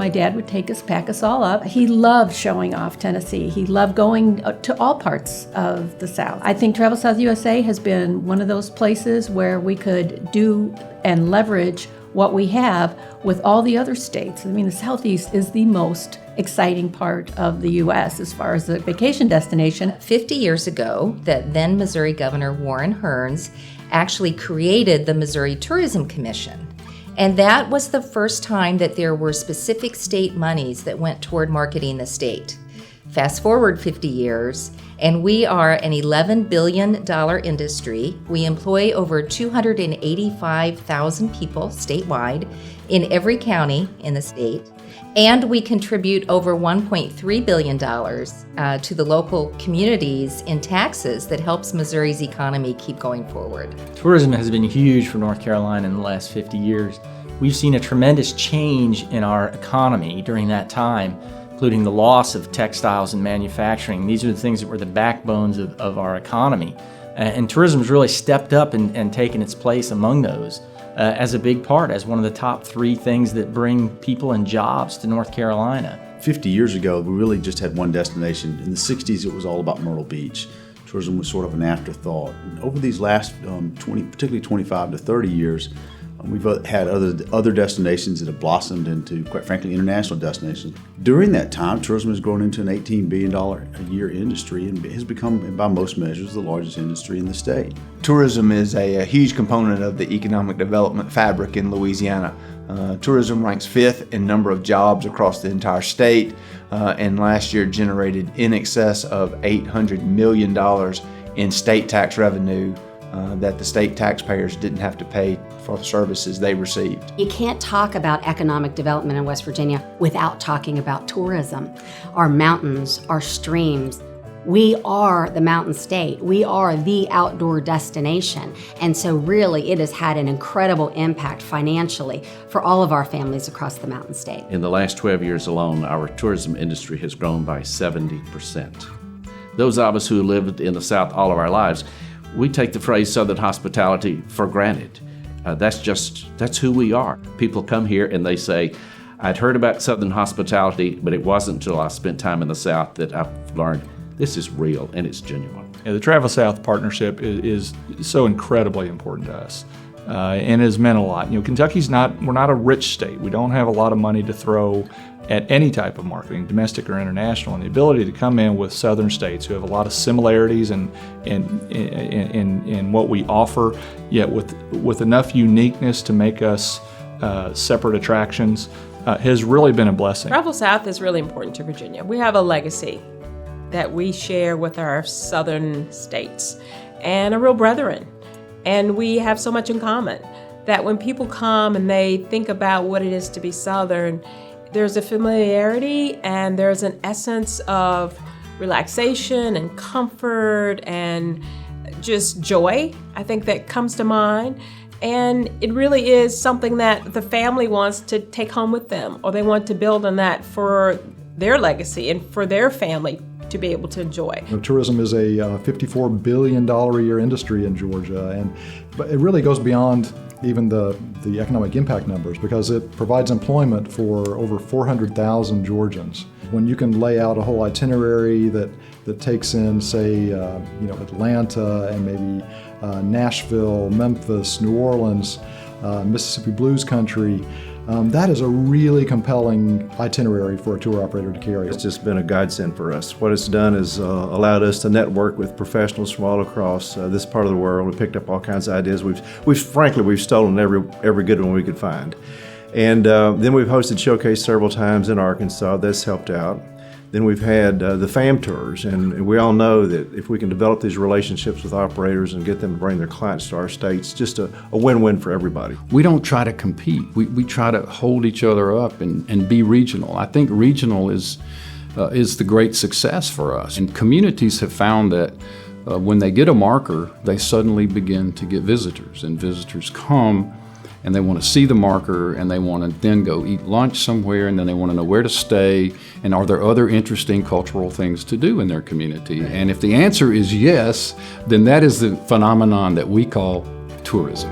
my dad would pack us all up. He loved showing off Tennessee. He loved going to all parts of the South. I think Travel South USA has been one of those places where we could do and leverage what we have with all the other states. I mean, the Southeast is the most exciting part of the U.S. as far as a vacation destination. 50 years ago, that then Missouri Governor Warren Hernz actually created the Missouri Tourism Commission. And that was the first time that there were specific state monies that went toward marketing the state. Fast forward 50 years, and we are an $11 billion industry. We employ over 285,000 people statewide in every county in the state. And we contribute over $1.3 billion to the local communities in taxes that helps Missouri's economy keep going forward. Tourism has been huge for North Carolina in the last 50 years. We've seen a tremendous change in our economy during that time, including the loss of textiles and manufacturing. These are the things that were the backbones of our economy. And tourism has really stepped up and taken its place among those as a big part, as one of the top 3 things that bring people and jobs to North Carolina. 50 years ago, we really just had one destination. In the 60s, it was all about Myrtle Beach. Tourism was sort of an afterthought. And over these last particularly 25 to 30 years, we've had other destinations that have blossomed into, quite frankly, international destinations. During that time, tourism has grown into an $18 billion a year industry and has become, by most measures, the largest industry in the state. Tourism is a huge component of the economic development fabric in Louisiana. Tourism ranks 5th in number of jobs across the entire state, and last year generated in excess of $800 million in state tax revenue that the state taxpayers didn't have to pay for the services they received. You can't talk about economic development in West Virginia without talking about tourism. Our mountains, our streams. We are the mountain state. We are the outdoor destination. And so really it has had an incredible impact financially for all of our families across the mountain state. In the last 12 years alone, our tourism industry has grown by 70%. Those of us who lived in the South all of our lives, we take the phrase Southern hospitality for granted. That's who we are. People come here and they say, I'd heard about Southern hospitality, but it wasn't until I spent time in the South that I've learned this is real and it's genuine. Yeah, the Travel South partnership is so incredibly important to us, and has meant a lot. You know, we're not a rich state. We don't have a lot of money to throw at any type of marketing, domestic or international, and the ability to come in with southern states who have a lot of similarities in what we offer, yet with enough uniqueness to make us separate attractions, has really been a blessing. Travel South is really important to Virginia. We have a legacy that we share with our southern states and a real brethren, and we have so much in common that when people come and they think about what it is to be southern, there's a familiarity and there's an essence of relaxation and comfort and just joy, I think, that comes to mind. And it really is something that the family wants to take home with them, or they want to build on that for their legacy and for their family to be able to enjoy. Tourism is a $54 billion a year industry in Georgia, but it really goes beyond even the economic impact numbers, because it provides employment for over 400,000 Georgians. When you can lay out a whole itinerary that takes in, say, Atlanta and maybe Nashville, Memphis, New Orleans, Mississippi Blues Country, that is a really compelling itinerary for a tour operator to carry. It's just been a godsend for us. What it's done is allowed us to network with professionals from all across this part of the world. We picked up all kinds of ideas. We've stolen every good one we could find. And then we've hosted Showcase several times in Arkansas. That's helped out. Then we've had the FAM tours, and we all know that if we can develop these relationships with operators and get them to bring their clients to our states, just a win-win for everybody. We don't try to compete. We try to hold each other up and be regional. I think regional is the great success for us. And communities have found that when they get a marker, they suddenly begin to get visitors, and visitors come and they want to see the marker, and they want to then go eat lunch somewhere, and then they want to know where to stay, and are there other interesting cultural things to do in their community? And if the answer is yes, then that is the phenomenon that we call tourism.